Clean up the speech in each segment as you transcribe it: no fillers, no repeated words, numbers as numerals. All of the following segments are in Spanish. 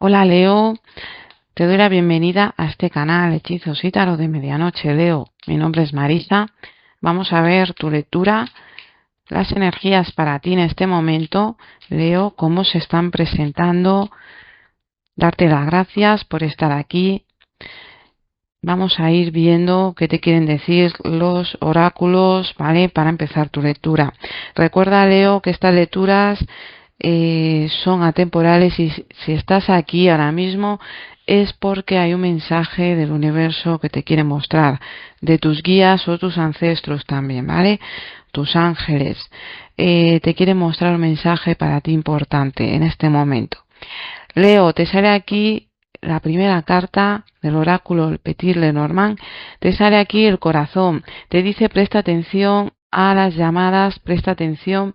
Hola Leo, te doy la bienvenida a este canal Hechizos y Tarot de Medianoche, Leo. Mi nombre es Marisa. Vamos a ver tu lectura, las energías para ti en este momento, Leo, cómo se están presentando, darte las gracias por estar aquí. Vamos a ir viendo qué te quieren decir los oráculos, ¿vale? Para empezar tu lectura. Recuerda, Leo, que estas lecturas son atemporales y si estás aquí ahora mismo es porque hay un mensaje del universo que te quiere mostrar, de tus guías o tus ancestros también, ¿vale? Tus ángeles. Te quiere mostrar un mensaje para ti importante en este momento. Leo, te sale aquí la primera carta del oráculo, el Petit Lenormand, te sale aquí el corazón, te dice presta atención a las llamadas, presta atención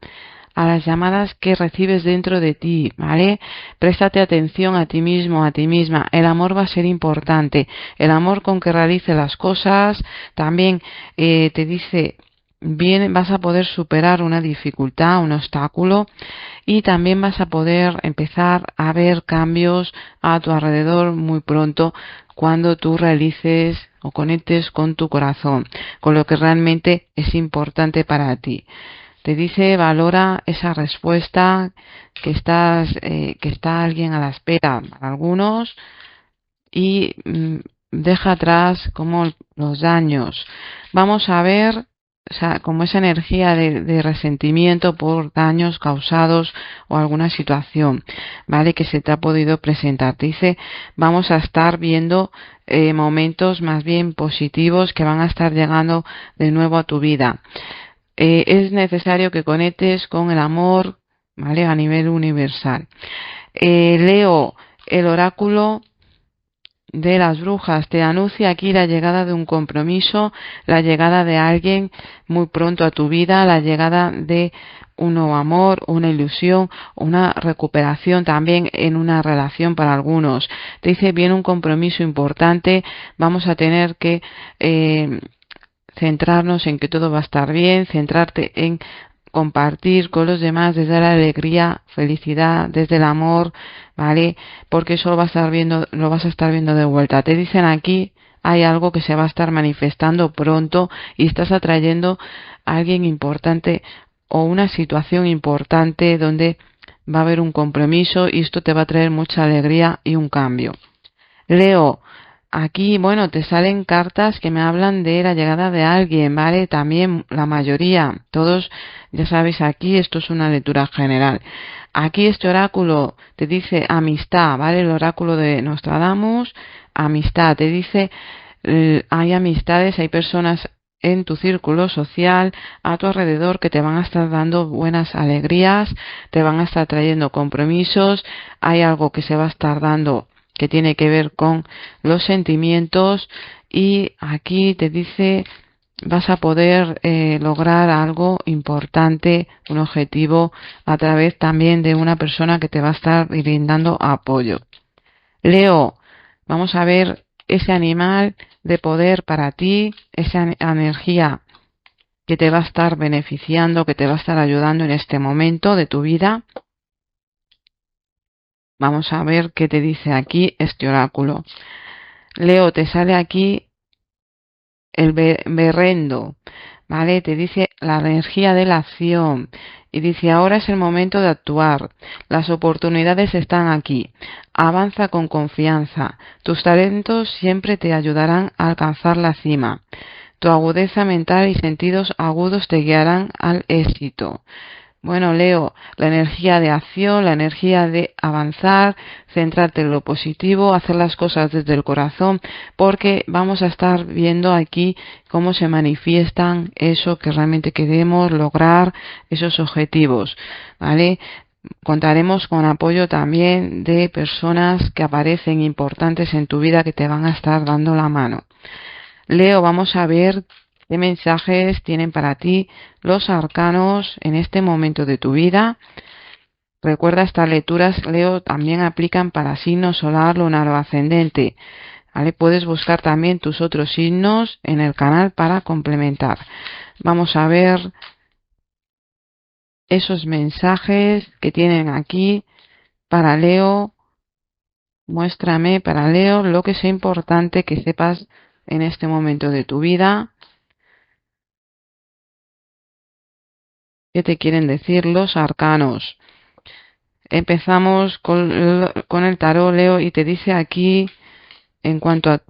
a las llamadas que recibes dentro de ti, ¿vale? Préstate atención a ti mismo, a ti misma. El amor va a ser importante. El amor con que realice las cosas. También te dice, bien, vas a poder superar una dificultad, un obstáculo y también vas a poder empezar a ver cambios a tu alrededor muy pronto cuando tú realices o conectes con tu corazón, con lo que realmente es importante para ti. Te dice valora esa respuesta que está alguien a la espera para algunos y deja atrás como los daños. Vamos a ver, o sea, como esa energía de resentimiento por daños causados o alguna situación, ¿vale? Que se te ha podido presentar. Te dice, vamos a estar viendo momentos más bien positivos que van a estar llegando de nuevo a tu vida. Es necesario que conectes con el amor, ¿vale? A nivel universal. Leo, el oráculo de las brujas te anuncia aquí la llegada de un compromiso, la llegada de alguien muy pronto a tu vida, la llegada de un nuevo amor, una ilusión, una recuperación también en una relación para algunos. Te dice viene un compromiso importante, vamos a tener que centrarnos en que todo va a estar bien, centrarte en compartir con los demás desde la alegría, felicidad, desde el amor, ¿vale? Porque eso lo vas a estar viendo de vuelta. Te dicen aquí, hay algo que se va a estar manifestando pronto y estás atrayendo a alguien importante o una situación importante donde va a haber un compromiso y esto te va a traer mucha alegría y un cambio. Leo, aquí, bueno, te salen cartas que me hablan de la llegada de alguien, ¿vale? También la mayoría, todos, ya sabéis, aquí esto es una lectura general. Aquí este oráculo te dice amistad, ¿vale? El oráculo de Nostradamus, amistad, te dice, hay amistades, hay personas en tu círculo social, a tu alrededor, que te van a estar dando buenas alegrías, te van a estar trayendo compromisos, hay algo que se va a estar dando que tiene que ver con los sentimientos y aquí te dice vas a poder lograr algo importante, un objetivo a través también de una persona que te va a estar brindando apoyo. Leo, vamos a ver ese animal de poder para ti, esa energía que te va a estar beneficiando, que te va a estar ayudando en este momento de tu vida. Vamos a ver qué te dice aquí este oráculo. Leo, te sale aquí el berrendo, ¿vale? Te dice la energía de la acción y dice ahora es el momento de actuar. Las oportunidades están aquí. Avanza con confianza. Tus talentos siempre te ayudarán a alcanzar la cima. Tu agudeza mental y sentidos agudos te guiarán al éxito. Bueno, Leo, la energía de acción, la energía de avanzar, centrarte en lo positivo, hacer las cosas desde el corazón, porque vamos a estar viendo aquí cómo se manifiestan eso que realmente queremos lograr, esos objetivos, ¿vale? Contaremos con apoyo también de personas que aparecen importantes en tu vida que te van a estar dando la mano. Leo, vamos a ver qué mensajes tienen para ti los arcanos en este momento de tu vida. Recuerda, estas lecturas, Leo, también aplican para signo solar, lunar o ascendente. ¿Vale? Puedes buscar también tus otros signos en el canal para complementar. Vamos a ver esos mensajes que tienen aquí para Leo Muéstrame para Leo lo que sea importante que sepas en este momento de tu vida. ¿Qué te quieren decir los arcanos? Empezamos con el tarot, Leo, y te dice aquí, en cuanto a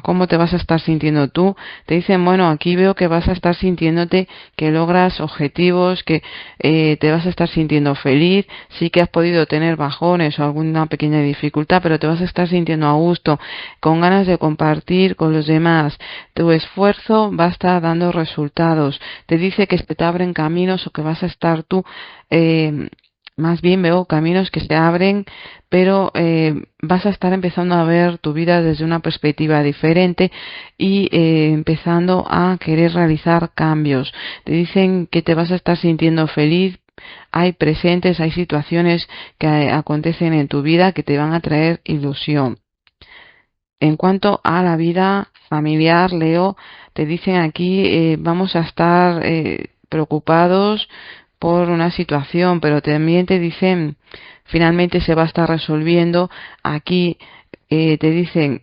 cómo te vas a estar sintiendo tú, te dicen, bueno, aquí veo que vas a estar sintiéndote que logras objetivos, que te vas a estar sintiendo feliz, sí que has podido tener bajones o alguna pequeña dificultad, pero te vas a estar sintiendo a gusto, con ganas de compartir con los demás. Tu esfuerzo va a estar dando resultados. Te dice que se te abren caminos o que vas a estar tú más bien veo caminos que se abren, pero vas a estar empezando a ver tu vida desde una perspectiva diferente y empezando a querer realizar cambios. Te dicen que te vas a estar sintiendo feliz. Hay presentes, hay situaciones que acontecen en tu vida que te van a traer ilusión. En cuanto a la vida familiar, Leo, te dicen aquí, vamos a estar preocupados por una situación, pero también te dicen, finalmente se va a estar resolviendo. Aquí te dicen,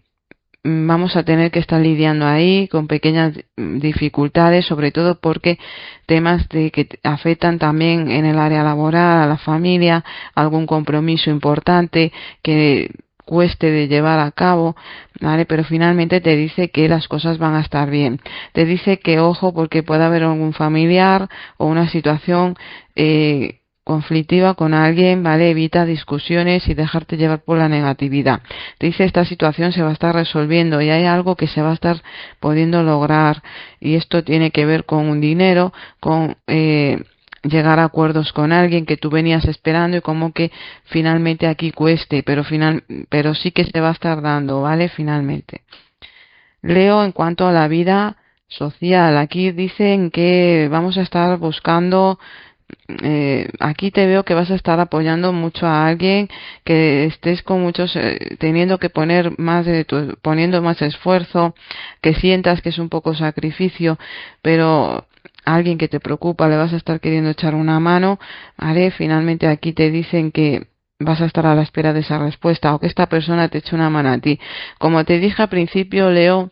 vamos a tener que estar lidiando ahí con pequeñas dificultades, sobre todo porque temas de que afectan también en el área laboral, a la familia, algún compromiso importante que cueste de llevar a cabo, ¿vale? Pero finalmente te dice que las cosas van a estar bien. Te dice que ojo porque puede haber algún familiar o una situación conflictiva con alguien, ¿vale? Evita discusiones y dejarte llevar por la negatividad. Te dice esta situación se va a estar resolviendo y hay algo que se va a estar pudiendo lograr y esto tiene que ver con un dinero, con llegar a acuerdos con alguien que tú venías esperando y como que finalmente aquí cueste, pero sí que se va a estar dando, ¿vale? Finalmente. Leo, en cuanto a la vida social, aquí dicen que vamos a estar buscando aquí te veo que vas a estar apoyando mucho a alguien, que estés con muchos, teniendo que poner más poniendo más esfuerzo, que sientas que es un poco sacrificio, pero alguien que te preocupa le vas a estar queriendo echar una mano, ¿vale? Finalmente aquí te dicen que vas a estar a la espera de esa respuesta o que esta persona te eche una mano a ti. Como te dije al principio, Leo,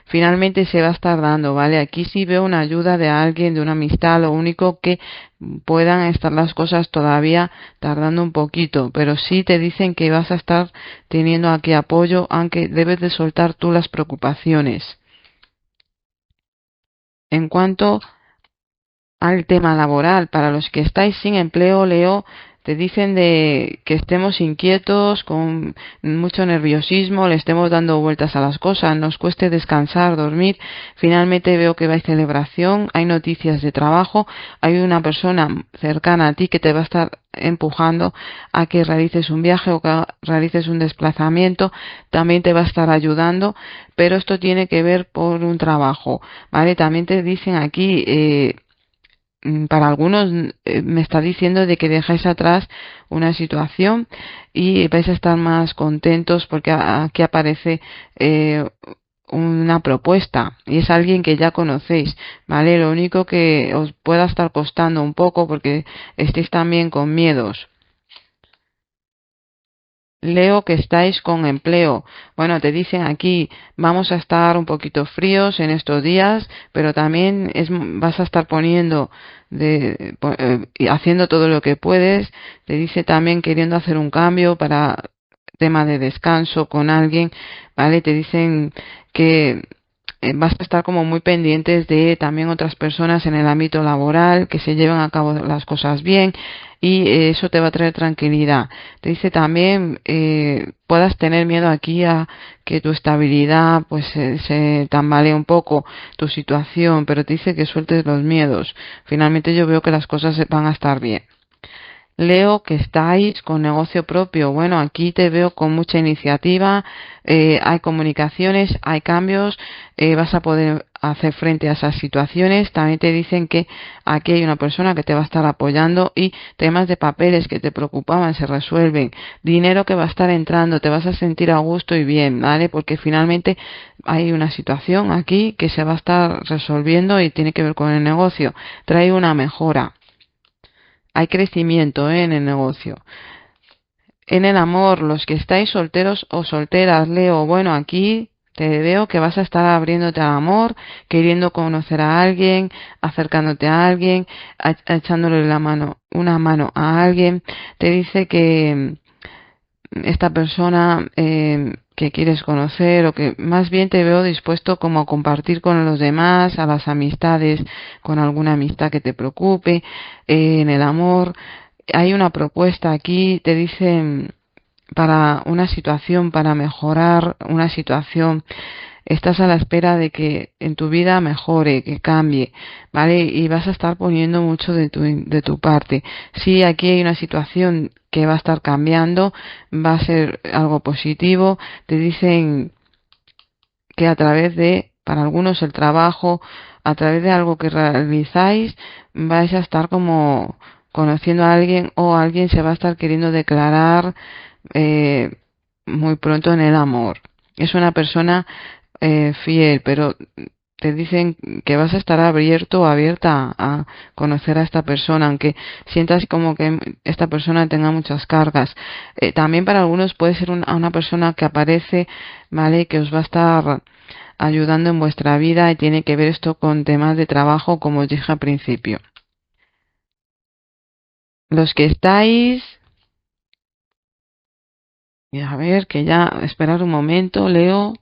finalmente se va a estar dando, ¿vale? Aquí sí veo una ayuda de alguien, de una amistad, lo único que puedan estar las cosas todavía tardando un poquito, pero sí te dicen que vas a estar teniendo aquí apoyo, aunque debes de soltar tú las preocupaciones. En cuanto al tema laboral, para los que estáis sin empleo, Leo, te dicen de que estemos inquietos, con mucho nerviosismo, le estemos dando vueltas a las cosas, nos cueste descansar, dormir. Finalmente veo que hay celebración, hay noticias de trabajo, hay una persona cercana a ti que te va a estar empujando a que realices un viaje o que realices un desplazamiento, también te va a estar ayudando, pero esto tiene que ver por un trabajo, ¿vale? También te dicen aquí, para algunos me está diciendo de que dejáis atrás una situación y vais a estar más contentos porque aquí aparece una propuesta y es alguien que ya conocéis, ¿vale? Lo único que os pueda estar costando un poco porque estéis también con miedos. Leo que estáis con empleo. Bueno, te dicen aquí, vamos a estar un poquito fríos en estos días, pero también vas a estar poniendo y haciendo todo lo que puedes. Te dice también queriendo hacer un cambio para tema de descanso con alguien, ¿vale? Te dicen que vas a estar como muy pendientes de también otras personas en el ámbito laboral, que se lleven a cabo las cosas bien y eso te va a traer tranquilidad. Te dice también puedas tener miedo aquí a que tu estabilidad pues se tambalee un poco tu situación, pero te dice que sueltes los miedos. Finalmente yo veo que las cosas van a estar bien. Leo que estáis con negocio propio. Bueno, aquí te veo con mucha iniciativa, hay comunicaciones, hay cambios, vas a poder hacer frente a esas situaciones. También te dicen que aquí hay una persona que te va a estar apoyando y temas de papeles que te preocupaban se resuelven. Dinero que va a estar entrando, te vas a sentir a gusto y bien, ¿vale? Porque finalmente hay una situación aquí que se va a estar resolviendo y tiene que ver con el negocio. Trae una mejora. Hay crecimiento en el negocio. En el amor, los que estáis solteros o solteras, Leo, bueno, aquí te veo que vas a estar abriéndote al amor, queriendo conocer a alguien, acercándote a alguien, echándole la mano, una mano a alguien. Te dice que esta persona que quieres conocer o que más bien te veo dispuesto como a compartir con los demás, a las amistades, con alguna amistad que te preocupe, en el amor. Hay una propuesta aquí, te dicen para una situación, para mejorar una situación. Estás a la espera de que en tu vida mejore, que cambie, ¿vale? Y vas a estar poniendo mucho de tu parte. Si aquí hay una situación que va a estar cambiando, va a ser algo positivo. Te dicen que a través de, para algunos el trabajo, a través de algo que realizáis, vais a estar como conociendo a alguien o alguien se va a estar queriendo declarar eh, muy pronto en el amor. Es una persona fiel, pero te dicen que vas a estar abierto o abierta a conocer a esta persona, aunque sientas como que esta persona tenga muchas cargas. También para algunos puede ser una persona que aparece, ¿vale? Que os va a estar ayudando en vuestra vida y tiene que ver esto con temas de trabajo, como os dije al principio. Los que estáis, y a ver, que ya, esperar un momento, Leo.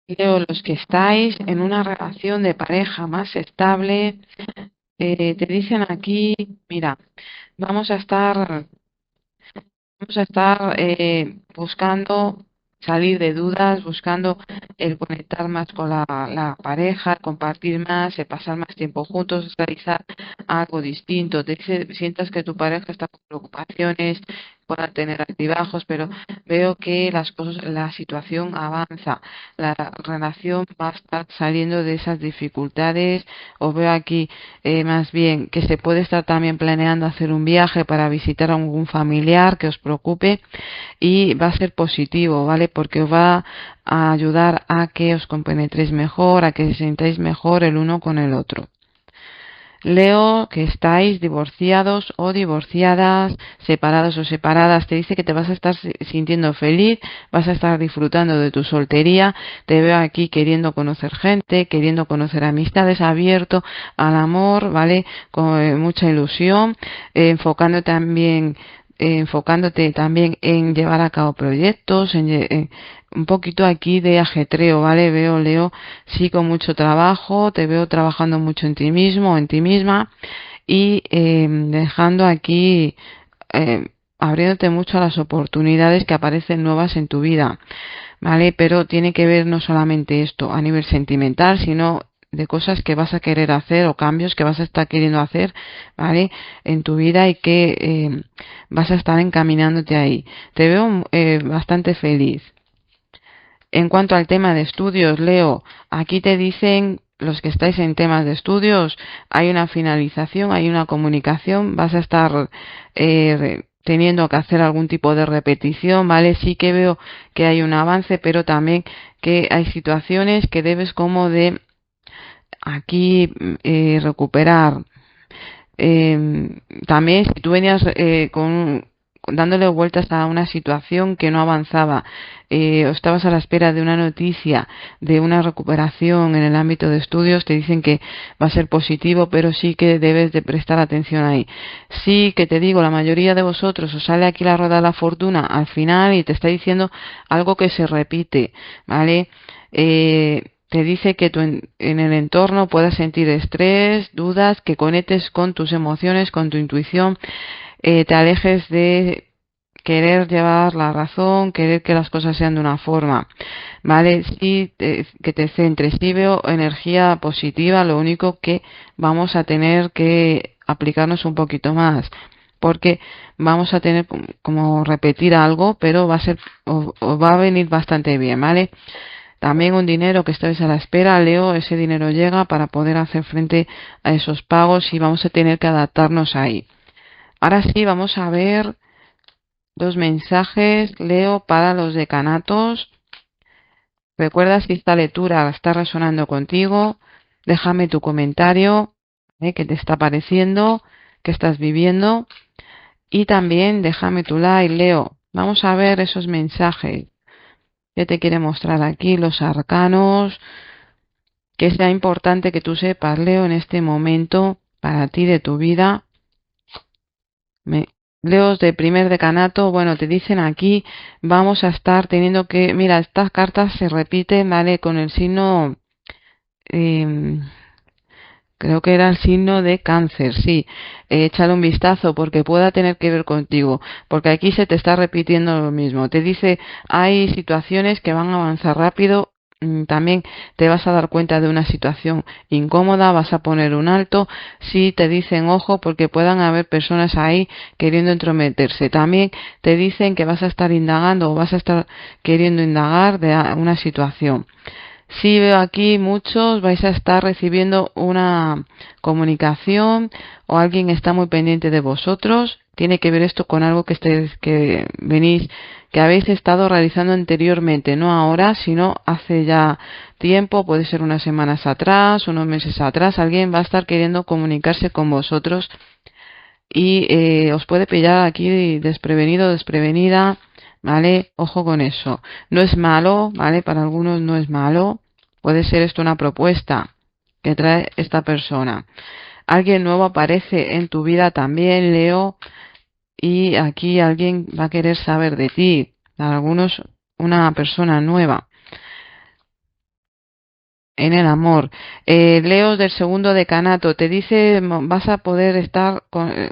Leo, los que estáis en una relación de pareja más estable, te dicen aquí, mira, vamos a estar, vamos a estar buscando salir de dudas, buscando el conectar más con la pareja, compartir más, pasar más tiempo juntos, realizar algo distinto. Sientas que tu pareja está con preocupaciones, pueda tener altibajos, pero veo que las cosas, la situación avanza, la relación va a estar saliendo de esas dificultades. Os veo aquí más bien que se puede estar también planeando hacer un viaje para visitar a algún familiar que os preocupe y va a ser positivo, ¿vale? Porque os va a ayudar a que os compenetréis mejor, a que os sintáis mejor el uno con el otro. Leo que estáis divorciados o divorciadas, separados o separadas, te dice que te vas a estar sintiendo feliz, vas a estar disfrutando de tu soltería, te veo aquí queriendo conocer gente, queriendo conocer amistades, abierto al amor, ¿vale? Con mucha ilusión, enfocándote también en llevar a cabo proyectos, un poquito aquí de ajetreo, ¿vale? Veo, Leo, sí, con mucho trabajo, te veo trabajando mucho en ti mismo, en ti misma y dejando aquí, eh, abriéndote mucho a las oportunidades que aparecen nuevas en tu vida, ¿vale? Pero tiene que ver no solamente esto a nivel sentimental, sino de cosas que vas a querer hacer o cambios que vas a estar queriendo hacer, ¿vale? En tu vida y que vas a estar encaminándote ahí. Te veo bastante feliz. En cuanto al tema de estudios, Leo, aquí te dicen los que estáis en temas de estudios, hay una finalización, hay una comunicación, vas a estar teniendo que hacer algún tipo de repetición, ¿vale? Sí que veo que hay un avance, pero también que hay situaciones que debes como de aquí recuperar. También si tú venías dándole vueltas a una situación que no avanzaba, o estabas a la espera de una noticia, de una recuperación en el ámbito de estudios, te dicen que va a ser positivo, pero sí que debes de prestar atención ahí. Sí que te digo, la mayoría de vosotros os sale aquí la rueda de la fortuna al final y te está diciendo algo que se repite, ¿vale? Te dice que tú en el entorno puedas sentir estrés, dudas, que conectes con tus emociones, con tu intuición, te alejes de querer llevar la razón, querer que las cosas sean de una forma, ¿vale? Sí, que te centres. Sí veo energía positiva, lo único que vamos a tener que aplicarnos un poquito más, porque vamos a tener como repetir algo, pero va a ser, o va a venir bastante bien, ¿vale? También un dinero que estáis a la espera, Leo, ese dinero llega para poder hacer frente a esos pagos y vamos a tener que adaptarnos ahí. Ahora sí, vamos a ver dos mensajes, Leo, para los decanatos. Recuerda si esta lectura está resonando contigo, déjame tu comentario, qué te está pareciendo, qué estás viviendo Y también déjame tu like, Leo. Vamos a ver esos mensajes que te quiere mostrar aquí, los arcanos, que sea importante que tú sepas, Leo, en este momento para ti de tu vida. Leos de primer decanato, bueno, te dicen aquí, vamos a estar teniendo que, mira, estas cartas se repiten, ¿vale? Con el signo, eh, creo que era el signo de Cáncer, sí. Échale un vistazo porque pueda tener que ver contigo, porque aquí se te está repitiendo lo mismo. Te dice, hay situaciones que van a avanzar rápido. También te vas a dar cuenta de una situación incómoda, vas a poner un alto. Si te dicen ojo porque puedan haber personas ahí queriendo entrometerse. También te dicen que vas a estar indagando o vas a estar queriendo indagar de una situación. Sí, veo aquí muchos vais a estar recibiendo una comunicación o alguien está muy pendiente de vosotros. Tiene que ver esto con algo que venís, que habéis estado realizando anteriormente, no ahora, sino hace ya tiempo, puede ser unas semanas atrás, unos meses atrás. Alguien va a estar queriendo comunicarse con vosotros y os puede pillar aquí desprevenido, desprevenida, ¿vale? Ojo con eso. No es malo, ¿vale? Para algunos no es malo. Puede ser esto una propuesta que trae esta persona. Alguien nuevo aparece en tu vida también, Leo, y aquí alguien va a querer saber de ti. Para algunos, una persona nueva en el amor. Leo del segundo decanato te dice vas a poder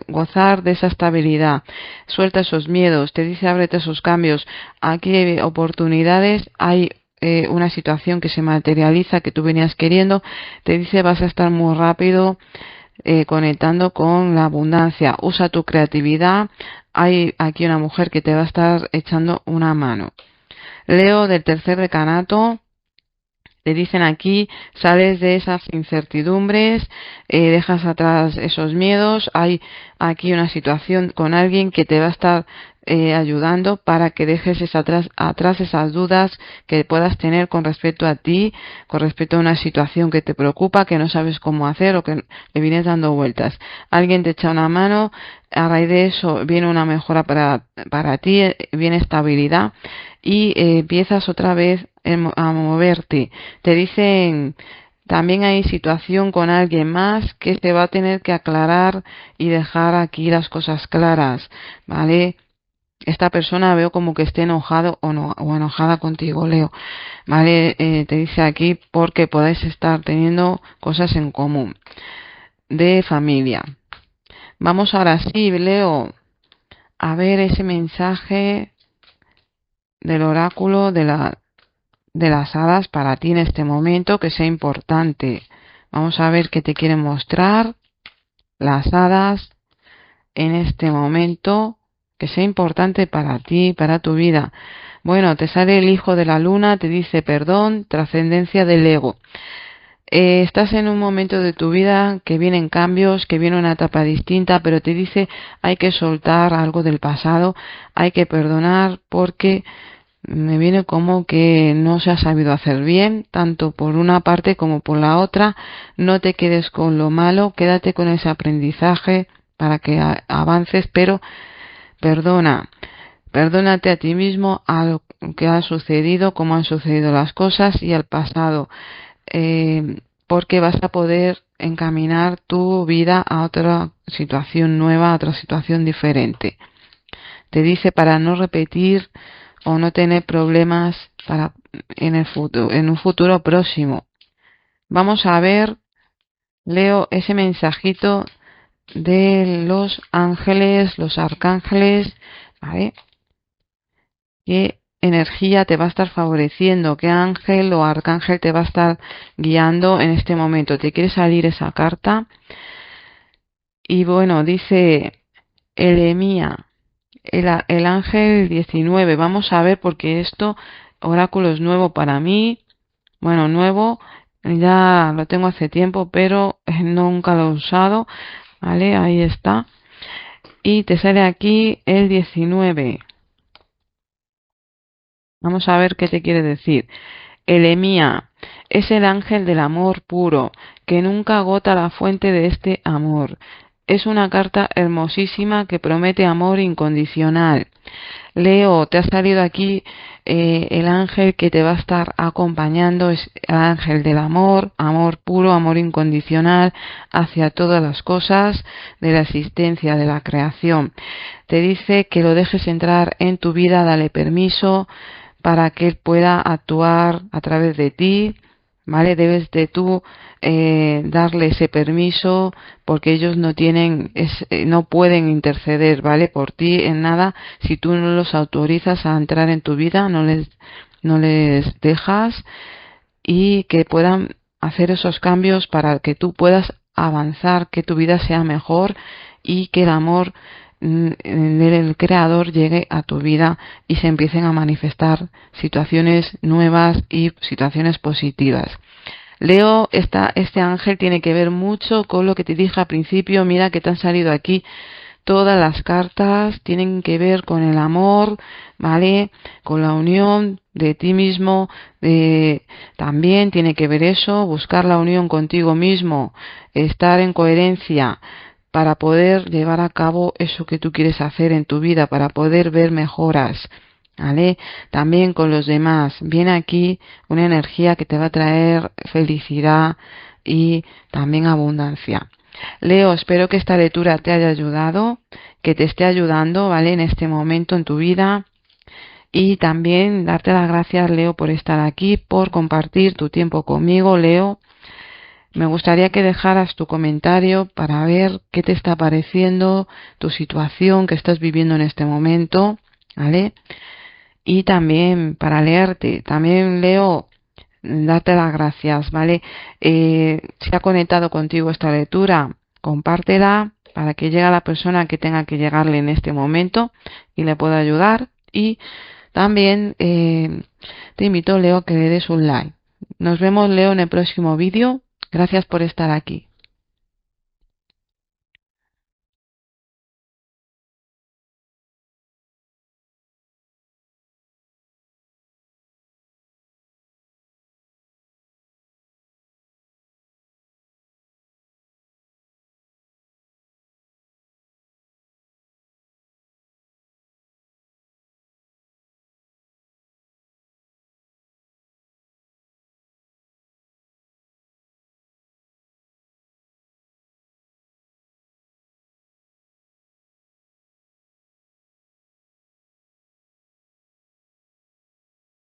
gozar de esa estabilidad. Suelta esos miedos, te dice ábrete esos cambios. Aquí hay oportunidades, hay una situación que se materializa que tú venías queriendo. Te dice vas a estar muy rápido conectando con la abundancia. Usa tu creatividad. Hay aquí una mujer que te va a estar echando una mano. Leo del tercer decanato. Te dicen aquí, sales de esas incertidumbres, dejas atrás esos miedos. Hay aquí una situación con alguien que te va a estar ayudando para que dejes atrás esas dudas que puedas tener con respecto a ti, con respecto a una situación que te preocupa, que no sabes cómo hacer o que le vienes dando vueltas. Alguien te echa una mano, a raíz de eso viene una mejora para ti, viene estabilidad y empiezas otra vez a moverte. Te dicen, también hay situación con alguien más que se va a tener que aclarar y dejar aquí las cosas claras, ¿vale? Esta persona veo como que esté enojado o, no, o enojada contigo, Leo, ¿vale? Te dice aquí porque podéis estar teniendo cosas en común de familia. Vamos ahora sí, Leo, a ver ese mensaje del oráculo de las hadas para ti en este momento que sea importante. Vamos a ver qué te quieren mostrar las hadas en este momento que sea importante para ti, para tu vida. Bueno, te sale el hijo de la luna, te dice perdón, trascendencia del ego. Estás en un momento de tu vida que vienen cambios, que viene una etapa distinta, pero te dice hay que soltar algo del pasado, hay que perdonar porque me viene como que no se ha sabido hacer bien, tanto por una parte como por la otra. No te quedes con lo malo, quédate con ese aprendizaje para que avances, pero perdona. Perdónate a ti mismo a lo que ha sucedido, cómo han sucedido las cosas y al pasado, porque vas a poder encaminar tu vida a otra situación nueva, a otra situación diferente. Te dice para no repetir o no tener problemas en un futuro próximo. Vamos a ver, Leo, ese mensajito de los ángeles, los arcángeles, ¿vale? ¿Qué energía te va a estar favoreciendo? ¿Qué ángel o arcángel te va a estar guiando en este momento? ¿Te quiere salir esa carta? Y bueno, dice Elemía, el ángel 19. Vamos a ver porque esto, oráculo es nuevo para mí. Bueno, nuevo, ya lo tengo hace tiempo, pero nunca lo he usado. Vale, ahí está. Y te sale aquí el 19. Vamos a ver qué te quiere decir. Elemía es el ángel del amor puro, que nunca agota la fuente de este amor. Es una carta hermosísima que promete amor incondicional. Leo, te ha salido aquí el ángel que te va a estar acompañando, es el ángel del amor, amor puro, amor incondicional hacia todas las cosas de la existencia, de la creación. Te dice que lo dejes entrar en tu vida, dale permiso para que él pueda actuar a través de ti, ¿vale? Debes de tú darle ese permiso porque ellos no tienen, no pueden interceder, ¿vale? Por ti en nada. Si tú no los autorizas a entrar en tu vida, no les dejas y que puedan hacer esos cambios para que tú puedas avanzar, que tu vida sea mejor y que el amor del creador llegue a tu vida y se empiecen a manifestar situaciones nuevas y situaciones positivas. Leo, este ángel tiene que ver mucho con lo que te dije al principio. Mira que te han salido aquí todas las cartas, tienen que ver con el amor, ¿vale? Con la unión de ti mismo, también tiene que ver eso, buscar la unión contigo mismo, estar en coherencia para poder llevar a cabo eso que tú quieres hacer en tu vida, para poder ver mejoras. ¿Vale? También con los demás. Viene aquí una energía que te va a traer felicidad y también abundancia. Leo, espero que esta lectura te haya ayudado, que te esté ayudando, ¿vale? En este momento en tu vida. Y también darte las gracias, Leo, por estar aquí, por compartir tu tiempo conmigo, Leo. Me gustaría que dejaras tu comentario para ver qué te está pareciendo tu situación que estás viviendo en este momento, ¿vale? Y también para leerte, también Leo, darte las gracias, ¿vale? Si ha conectado contigo esta lectura, compártela para que llegue a la persona que tenga que llegarle en este momento y le pueda ayudar. Y también te invito, Leo, que le des un like. Nos vemos, Leo, en el próximo vídeo. Gracias por estar aquí.